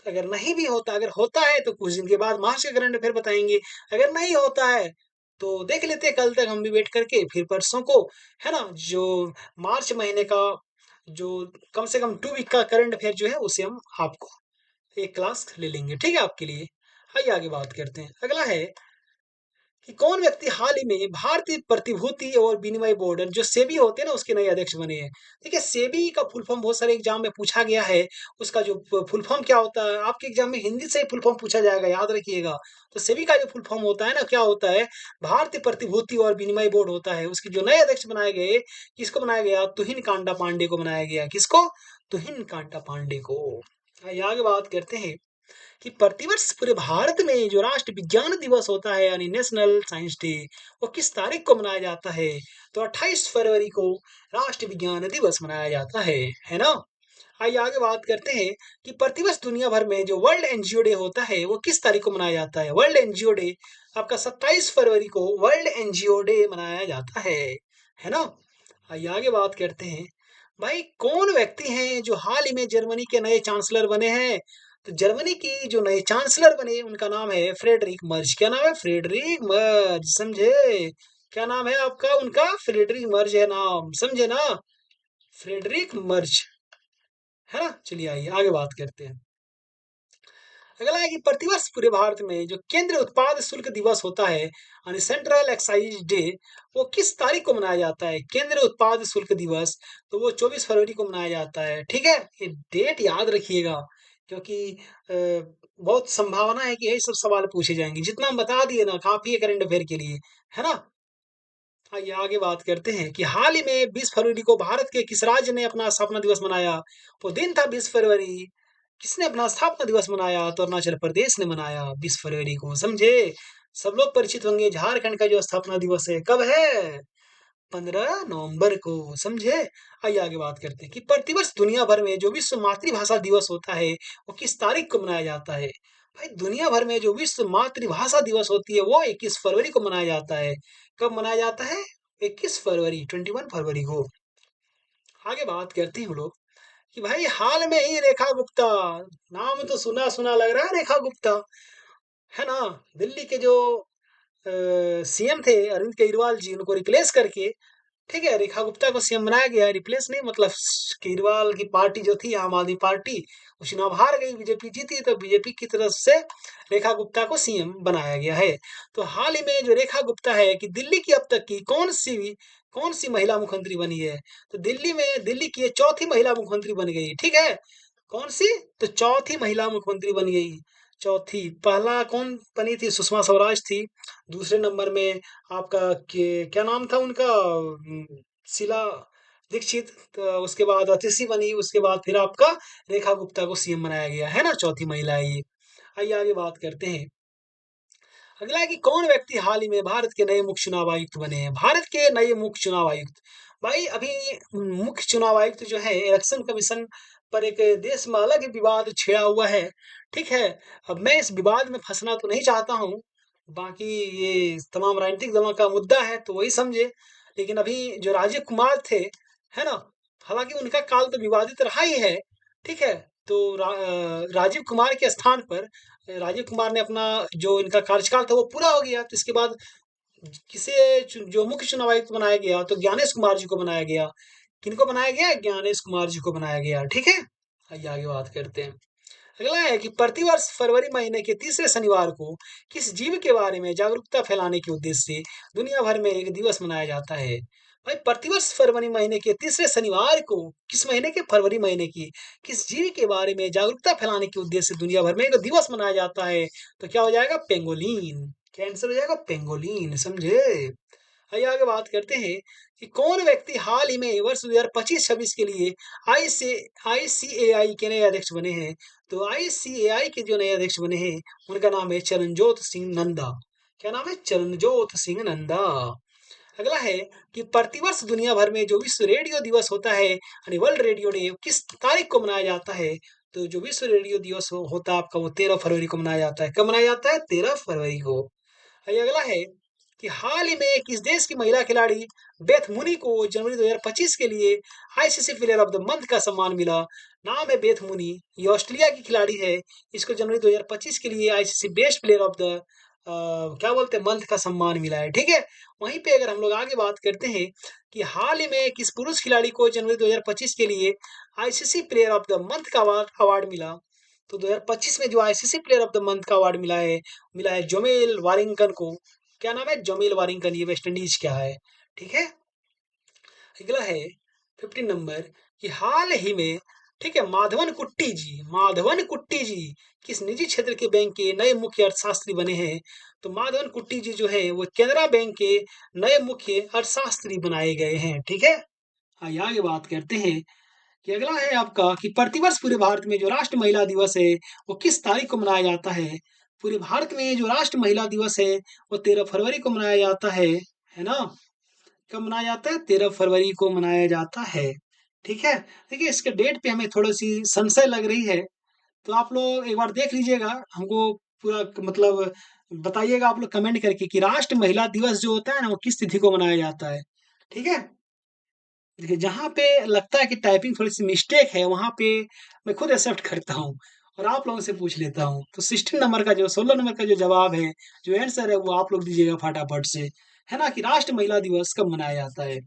अगर नहीं भी होता, अगर होता है तो कुछ दिन के बाद मार्च का करंट अफेयर बताएंगे। अगर नहीं होता है तो देख लेते हैं कल तक हम भी वेट करके, फिर परसों को, है ना, जो मार्च महीने का जो कम से कम 2 वीक का करंट अफेयर जो है उसे हम आपको एक क्लास ले लेंगे, ठीक है, आपके लिए। आइए आगे बात करते हैं। अगला है कि कौन व्यक्ति हाल ही में भारतीय प्रतिभूति और विनिमय बोर्ड जो सेबी होते हैं ना उसके नए अध्यक्ष बने हैं। ठीक है, सेबी का फुल फॉर्म बहुत सारे एग्जाम में पूछा गया है। उसका जो फुल फॉर्म क्या होता है, आपके एग्जाम में हिंदी से ही फुल फॉर्म पूछा जाएगा, याद रखिएगा। तो सेबी का जो फुल फॉर्म होता है ना, क्या होता है, भारतीय प्रतिभूति और विनिमय बोर्ड होता है। उसके जो नए अध्यक्ष बनाए गए, किसको बनाया गया, तुहिन कांटा पांडे को बनाया गया। किसको, तुहिन कांटा पांडे को। आइए आगे बात करते हैं कि प्रतिवर्ष पूरे भारत में जो राष्ट्र विज्ञान दिवस होता है यानी नेशनल साइंस डे, वो किस तारीख को मनाया जाता है। तो 28 फरवरी को राष्ट्र विज्ञान दिवस मनाया जाता है ना। आइए आगे बात करते हैं कि प्रतिवर्ष दुनिया भर में जो वर्ल्ड एनजीओ डे होता है वो किस तारीख को मनाया जाता है। वर्ल्ड एनजीओ डे आपका 27 फरवरी को वर्ल्ड एनजीओ डे मनाया जाता है ना। आइए आगे बात करते हैं, भाई कौन व्यक्ति हैं जो हाल ही में जर्मनी के नए चांसलर बने हैं। तो जर्मनी की जो नए चांसलर बने उनका नाम है फ्रेडरिक मर्ज। क्या नाम है, फ्रेडरिक मर्ज, समझे। क्या नाम है आपका, उनका फ्रेडरिक मर्ज है नाम, समझे ना, फ्रेडरिक मर्ज, है ना। चलिए आइए आगे बात करते हैं। अगला है कि प्रतिवर्ष पूरे भारत में जो केंद्रीय उत्पाद शुल्क दिवस होता है यानी सेंट्रल एक्साइज डे, वो किस तारीख को मनाया जाता है। केंद्रीय उत्पाद शुल्क दिवस, तो वो 24 फरवरी को मनाया जाता है। ठीक है, ये डेट याद रखिएगा, क्योंकि बहुत संभावना है कि यही सब सवाल पूछे जाएंगे। जितना हम बता दिए ना काफी है करंट अफेयर के लिए, है ना। आइए आगे बात करते हैं कि हाल ही में 20 फरवरी को भारत के किस राज्य ने अपना स्थापना दिवस मनाया। वो दिन था 20 फरवरी, किसने अपना स्थापना दिवस मनाया, तो अरुणाचल प्रदेश ने मनाया 20 फरवरी को, समझे। सब लोग परिचित होंगे, झारखंड का जो स्थापना दिवस है कब है, 15 नवंबर को, समझे। आइए आगे बात करते हैं कि प्रतिवर्ष दुनिया भर में जो विश्व मातृभाषा दिवस होता है वो किस तारीख को मनाया जाता है। भाई दुनिया भर में जो विश्व मातृभाषा दिवस होती है वो 21 फरवरी को मनाया जाता है। कब मनाया जाता है, 21 फरवरी, 21 फरवरी को। आगे बात करते हैं हम लोग कि भाई हाल में ही रेखा गुप्ता, नाम तो सुना सुना लग रहा है रेखा गुप्ता, है ना। दिल्ली के जो सीएम थे अरविंद केजरीवाल जी, उनको रिप्लेस करके, ठीक है, रेखा गुप्ता को सीएम बनाया गया है। रिप्लेस नहीं मतलब केजरीवाल की पार्टी जो थी आम आदमी पार्टी, वो चुनाव हार गई, बीजेपी जीती, तो बीजेपी की तरफ से रेखा गुप्ता को सीएम बनाया गया है। तो हाल ही में जो रेखा गुप्ता है कि दिल्ली की अब तक की कौन सी महिला मुख्यमंत्री बनी है। तो दिल्ली की ये चौथी महिला मुख्यमंत्री बन गई, ठीक है। कौन सी, तो चौथी महिला मुख्यमंत्री बन गई, चौथी। पहला कौन बनी थी, सुषमा स्वराज थी। दूसरे नंबर में आपका क्या नाम था उनका, शीला दीक्षित। तो उसके बाद अतिशी बनी, उसके बाद फिर आपका रेखा गुप्ता को सीएम बनाया गया है ना, चौथी महिला है ये। आइए आगे बात करते हैं। अगला है कि कौन व्यक्ति हाल ही में भारत के नए मुख्य चुनाव आयुक्त बने हैं। भारत के नए मुख्य चुनाव आयुक्त, भाई अभी मुख्य चुनाव आयुक्त जो है इलेक्शन कमीशन पर एक देश में अलग ही विवाद छिड़ा हुआ है। ठीक है, अब मैं इस विवाद में फंसना तो नहीं चाहता हूँ, बाकी ये तमाम राजनीतिक दलों का मुद्दा है तो वही समझे। लेकिन अभी जो राजीव कुमार थे, है ना, हालांकि उनका काल तो विवादित रहा ही है। ठीक है, तो राजीव कुमार के स्थान पर राजीव कुमार ने अपना जो इनका कार्यकाल था वो पूरा हो गया, तो इसके बाद किसे जो मुख्य चुनाव आयुक्त बनाया गया, तो ज्ञानेश कुमार जी को बनाया गया। किनको बनाया गया, ज्ञानेश कुमार जी को बनाया गया, ठीक है। आइए आगे बात करते हैं। अगला है कि प्रतिवर्ष फरवरी महीने के तीसरे शनिवार को किस जीव के बारे में जागरूकता फैलाने के उद्देश्य से दुनिया भर में एक दिवस मनाया जाता है। भाई प्रतिवर्ष फरवरी महीने के तीसरे शनिवार को, किस महीने के, फरवरी महीने की, किस जीव के बारे में जागरूकता फैलाने के उद्देश्य से दुनिया भर में एक दिवस मनाया जाता है। तो क्या हो जाएगा, पेंगोलिन। क्या आंसर हो जाएगा, पेंगोलिन, समझे। आइए आगे बात करते हैं कि कौन व्यक्ति हाल ही में वर्ष 2025-26 के लिए आई से आईसीएआई के नए अध्यक्ष बने हैं। तो आईसीएआई के जो नए अध्यक्ष बने हैं उनका नाम है चरणजोत सिंह नंदा। क्या नाम है, चरणजोत सिंह नंदा। अगला है कि प्रतिवर्ष दुनिया भर में जो विश्व रेडियो दिवस होता है यानी वर्ल्ड रेडियो डे, किस तारीख को मनाया जाता है। तो जो विश्व रेडियो दिवस होता है आपका, वो 13 फरवरी को मनाया जाता है। कब मनाया जाता है, 13 फरवरी को। ये अगला है कि हाल ही में किस देश की महिला खिलाड़ी बेथ मुनी को जनवरी 2025 के लिए ICC player of the month का सम्मान मिला। नाम है बेथ मुनी, ये ऑस्ट्रेलिया की खिलाड़ी है। इसको जनवरी 2025 के लिए ICC best player of the क्या बोलते हैं, मंथ का सम्मान मिला है, ठीक है। वहीं पे अगर हम लोग आगे बात करते हैं कि हाल ही में किस पुरुष खिलाड़ी को जनवरी 2025 के लिए ICC player of the month का अवार्ड मिला। तो 2025 में जो ICC player of the month का अवार्ड मिला है जोमेल वारिंगटन को। क्या नाम है? जमील वारिंगटन, ये वेस्ट इंडीज क्या है, ठीक है। अगला है 15 नंबर कि हाल ही में, ठीक है, माधवन कुट्टी जी किस निजी क्षेत्र के बैंक के नए मुख्य अर्थशास्त्री बने हैं? तो माधवन कुट्टी जी जो है वो केनरा बैंक के नए मुख्य अर्थशास्त्री बनाए गए हैं, ठीक है। आइए आगे बात करते हैं कि अगला है आपका कि प्रतिवर्ष पूरे भारत में जो राष्ट्र महिला दिवस है वो किस तारीख को मनाया जाता है? पूरे भारत में जो राष्ट्र महिला दिवस है वो 13 फरवरी को मनाया जाता है ना? कब मनाया जाता है? 13 फरवरी को मनाया जाता है, ठीक है। देखिए इसके डेट पे हमें थोड़ी सी संशय लग रही है, तो आप लोग एक बार देख लीजिएगा, हमको पूरा मतलब बताइएगा आप लोग कमेंट करके कि राष्ट्र महिला दिवस जो होता है ना वो किस तिथि को मनाया जाता है, ठीक है। देखिए जहाँ पे लगता है कि टाइपिंग थोड़ी सी मिस्टेक है वहां पे मैं खुद एक्सेप्ट करता हूँ और आप लोगों से पूछ लेता हूँ। तो 16 नंबर का जो जवाब है, जो आंसर है, वो आप लोग दीजिएगा फटाफट से, है ना, कि राष्ट्र महिला दिवस कब मनाया जाता है,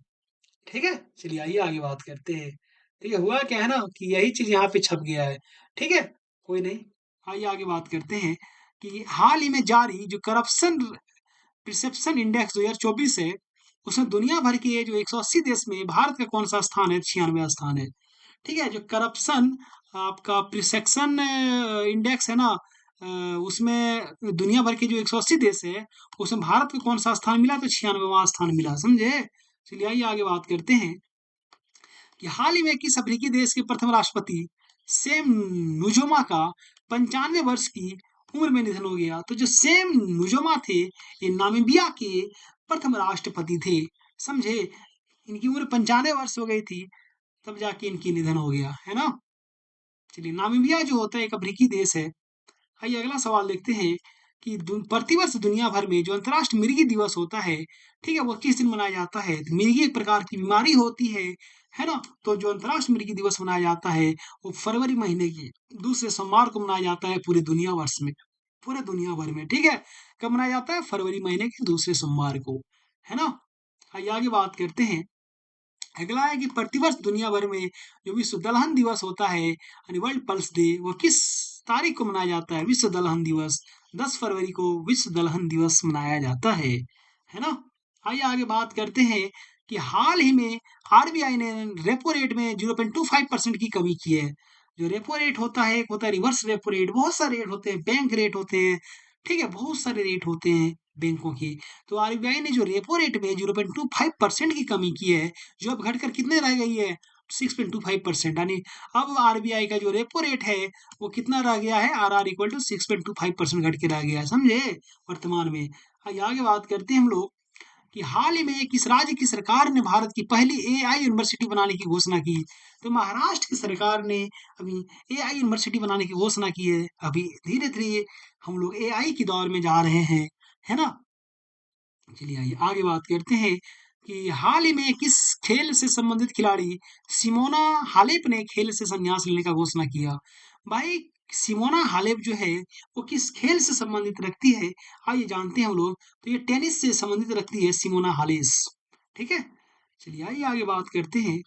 ठीक है। चलिए आइए आगे बात करते हैं। ठीक है, हुआ क्या है ना कि यही चीज यहाँ पे छप गया है, ठीक है, कोई नहीं। आइए आगे बात करते हैं कि हाल ही में जारी जो करप्शन परसेप्शन इंडेक्स 2024 है, उसमें दुनिया भर के जो 180 देश में भारत का कौन सा स्थान है? 96वां स्थान है, ठीक है। जो करप्शन आपका परसेप्शन इंडेक्स है ना, अ, उसमें दुनिया भर के जो 180 देश है उसमें भारत को कौन सा स्थान मिला? तो 96वां स्थान मिला, समझे। चलिए आइए आगे बात करते हैं कि हाल ही में किस अफ्रीकी देश के प्रथम राष्ट्रपति सेम नुजोमा का 95 वर्ष की उम्र में निधन हो गया? तो जो सेम नुजोमा थे ये नामीबिया के प्रथम राष्ट्रपति थे, समझे। इनकी उम्र 95 वर्ष हो गई थी तब जाके इनकी निधन हो गया, है ना। चलिए नामीबिया जो होता है एक अफ्रीकी देश है। आइए अगला सवाल देखते हैं कि प्रतिवर्ष दुनिया भर में जो अंतर्राष्ट्रीय मिर्गी दिवस होता है, ठीक है, वो किस दिन मनाया जाता है? तो मिर्गी एक प्रकार की बीमारी होती है ना। तो जो अंतर्राष्ट्रीय मिर्गी दिवस मनाया जाता है वो फरवरी महीने के दूसरे सोमवार को मनाया जाता है पूरे दुनिया वर्ष में, पूरे दुनिया भर में, ठीक है। कब मनाया जाता है? फरवरी महीने के दूसरे सोमवार को, है ना। आइए आगे बात करते हैं। अगला है कि प्रतिवर्ष दुनिया भर में जो विश्व दलहन दिवस होता है यानी वर्ल्ड पल्स डे, वो किस तारीख को मनाया जाता है? विश्व दलहन दिवस 10 फरवरी को विश्व दलहन दिवस मनाया जाता है ना। आइए आगे बात करते हैं कि हाल ही में आरबीआई ने रेपो रेट में 0.25% की कमी की है। जो रेपो रेट होता है एक होता है रिवर्स रेपो रेट, बहुत सारे रेट होते हैं, बैंक रेट होते हैं, ठीक है, बहुत सारे रेट होते हैं बैंकों के। तो आरबीआई ने जो रेपो रेट में 0.25% की कमी की है, जो अब घटकर कितने रह गई है? 6.25%, यानी अब आरबीआई का जो रेपो रेट है वो कितना रह गया है? आर आर इक्वल टू 6.25% घट के रह गया है, समझे, वर्तमान में। आइए आगे बात करते हैं हम लोग कि हाल ही में किस राज्य की सरकार ने भारत की पहली एआई यूनिवर्सिटी बनाने की घोषणा की? तो महाराष्ट्र की सरकार ने अभी एआई यूनिवर्सिटी बनाने की घोषणा की है। अभी धीरे धीरे हम लोग एआई के दौर में जा रहे हैं, है ना। चलिए आइए आगे बात करते हैं कि हाल ही में किस खेल से संबंधित खिलाड़ी सिमोना हालेप ने खेल से संन्यास लेने का घोषणा किया? भाई सिमोना हालेप जो है वो किस खेल से संबंधित रखती है? आइए जानते हैं हम लोग। तो ये टेनिस से संबंधित रखती है सिमोना हालेस, ठीक है। चलिए आइए आगे बात करते हैं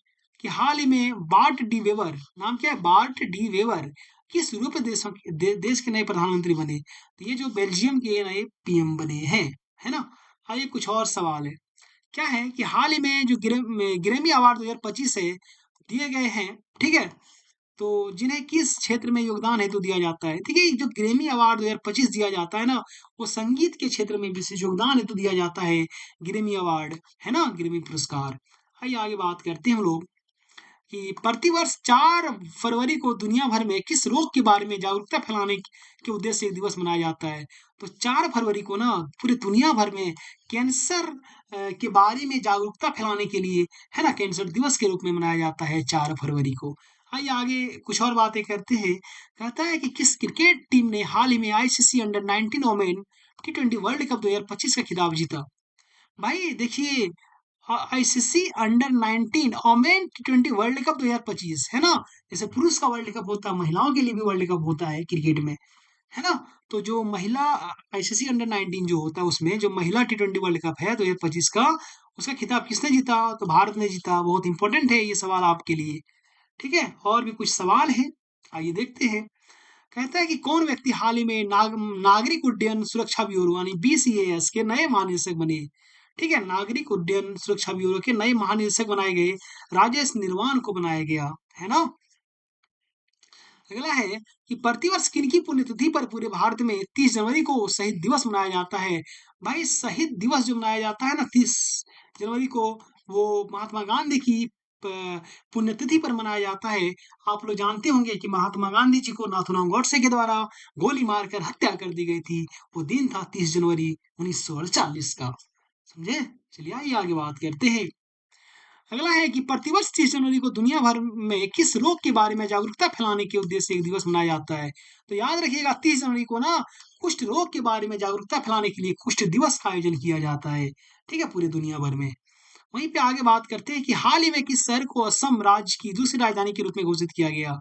कि हाल ही में बार्ट डी वेवर, नाम क्या है? बार्ट डी वेवर किस यूरोपीय देश के नए प्रधानमंत्री बने? तो ये जो बेल्जियम के नए पीएम बने हैं, है ना। आइए कुछ और सवाल है। क्या है कि हाल ही में जो ग्रैमी अवार्ड 2025 है दिए गए हैं, ठीक है। तो जिन्हें किस क्षेत्र में योगदान हेतु दिया जाता है? देखिए जो ग्रैमी अवार्ड 2025 दिया जाता है ना, वो संगीत के क्षेत्र में विशेष योगदान हेतु दिया जाता है, ग्रैमी अवार्ड, है ना, ग्रैमी पुरस्कार। आइए आगे बात करते हैं हम लोग कि प्रतिवर्ष 4 फरवरी को दुनिया भर में किस रोग के बारे में जागरूकता फैलाने के उद्देश्य से एक दिवस मनाया जाता है? तो 4 फरवरी को ना पूरे दुनिया भर में कैंसर के बारे में जागरूकता फैलाने के लिए, है ना, कैंसर दिवस के रूप में मनाया जाता है 4 फरवरी को। आइए आगे कुछ और बातें करते हैं। कहता है कि किस क्रिकेट टीम ने हाल ही में आईसीसी अंडर 19 वोमेन टी20 वर्ल्ड कप 2025 का खिताब जीता? भाई देखिए आईसीसी अंडर 19 ओमेन टी20 वर्ल्ड कप 2025, है ना। जैसे पुरुष का वर्ल्ड कप होता है, महिलाओं के लिए भी वर्ल्ड कप होता है क्रिकेट में, है ना। तो जो महिला आईसीसी अंडर 19 जो होता है उसमें जो महिला टी20 वर्ल्ड कप है 2025 का, उसका खिताब किसने जीता? तो भारत ने जीता। बहुत इंपॉर्टेंट है ये सवाल आपके लिए, ठीक है। और भी कुछ सवाल है, आइए देखते हैं। कहता है कि कौन व्यक्ति हाल ही में नागरिक उड्डयन सुरक्षा ब्यूरो यानी बीसीएएस के नए महानिदेशक बने। ठीक है, नागरिक उड्डयन सुरक्षा ब्यूरो के नए महानिदेशक बनाए गए राजेश निर्वाण को बनाया गया, है ना। अगला है कि प्रतिवर्ष किनकी पुण्यतिथि पर पूरे भारत में 30 जनवरी को शहीद दिवस मनाया जाता है। भाई शहीद दिवस जो मनाया जाता है ना 30 जनवरी को, वो महात्मा गांधी की पुण्यतिथि पर मनाया जाता है। आप लोग जानते होंगे कि महात्मा गांधी जी को नाथूराम गॉडसे के द्वारा गोली मारकर हत्या कर दी गई थी। वो दिन था 30 जनवरी 1948 का। समझे। चलिए आइए आगे बात करते हैं। अगला है कि प्रतिवर्ष 30 जनवरी को दुनिया भर में किस रोग के बारे में जागरूकता फैलाने के उद्देश्य से एक दिवस मनाया जाता है। तो याद रखिएगा 30 जनवरी को ना कुष्ठ रोग के बारे में जागरूकता फैलाने के लिए कुष्ठ दिवस का आयोजन किया जाता है। ठीक है, पूरे दुनिया भर में। वहीं पे आगे बात करते हैं कि हाल ही में किस शहर को असम राज्य की दूसरी राजधानी के रूप में घोषित किया गया।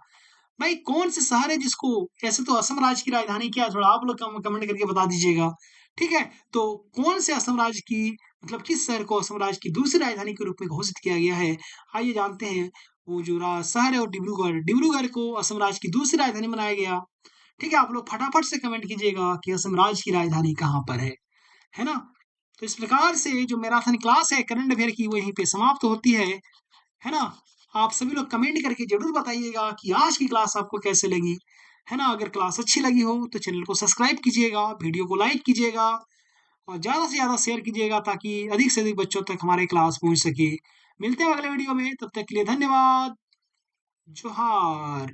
भाई कौन से शहर है जिसको, ऐसे तो असम राज्य की राजधानी क्या है, थोड़ा आप लोग कमेंट करके बता दीजिएगा। ठीक है, तो कौन से असम राज्य की, मतलब किस शहर को असम राज्य की दूसरी राजधानी के रूप में घोषित किया गया है। आइए जानते हैं। वो जो शहर है वो डिब्रूगढ़, डिब्रूगढ़ को असम राज्य की दूसरी राजधानी बनाया गया। ठीक है, आप लोग फटाफट से कमेंट कीजिएगा कि असम राज्य की राजधानी कहाँ पर है ना। तो इस प्रकार से जो मैराथन क्लास है करंट अफेयर की वो यहीं पे समाप्त होती है ना। आप सभी लोग कमेंट करके जरूर बताइएगा कि आज की क्लास आपको कैसे लगी, है ना। अगर क्लास अच्छी लगी हो तो चैनल को सब्सक्राइब कीजिएगा, वीडियो को लाइक कीजिएगा और ज़्यादा से ज़्यादा शेयर कीजिएगा ताकि अधिक से अधिक बच्चों तक हमारे क्लास पहुंच सके। मिलते हैं अगले वीडियो में, तब तक के लिए धन्यवाद। जोहार।